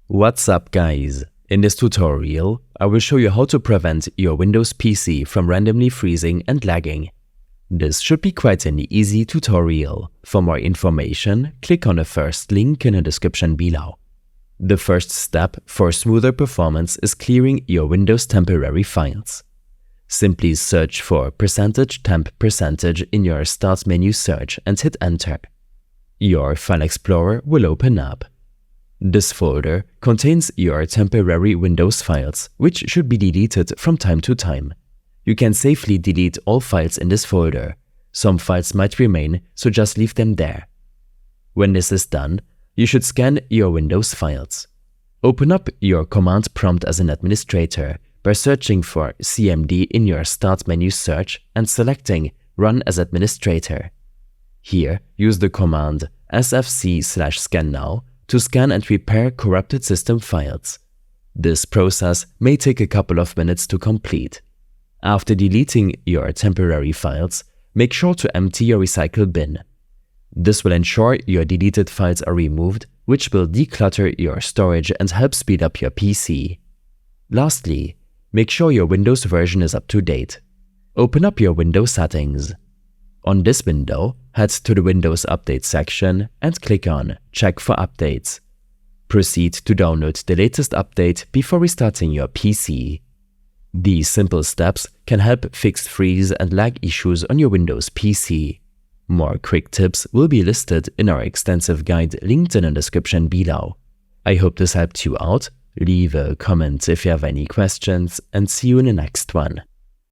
What's up guys? In this tutorial, I will show you how to prevent your Windows PC from randomly freezing and lagging. This should be quite an easy tutorial. For more information, click on the first link in the description below. The first step for smoother performance is clearing your Windows temporary files. Simply search for %temp% in your Start menu search and hit Enter. Your File Explorer will open up. This folder contains your temporary Windows files, which should be deleted from time to time. You can safely delete all files in this folder. Some files might remain, so just leave them there. When this is done, you should scan your Windows files. Open up your command prompt as an administrator by searching for CMD in your Start menu search and selecting Run as Administrator. Here, use the command sfc/scan now to scan and repair corrupted system files. This process may take a couple of minutes to complete. After deleting your temporary files, make sure to empty your recycle bin. This will ensure your deleted files are removed, which will declutter your storage and help speed up your PC. Lastly, make sure your Windows version is up to date. Open up your Windows settings. On this window, head to the Windows Update section and click on Check for updates. Proceed to download the latest update before restarting your PC. These simple steps can help fix freeze and lag issues on your Windows PC. More quick tips will be listed in our extensive guide linked in the description below. I hope this helped you out. Leave a comment if you have any questions and see you in the next one.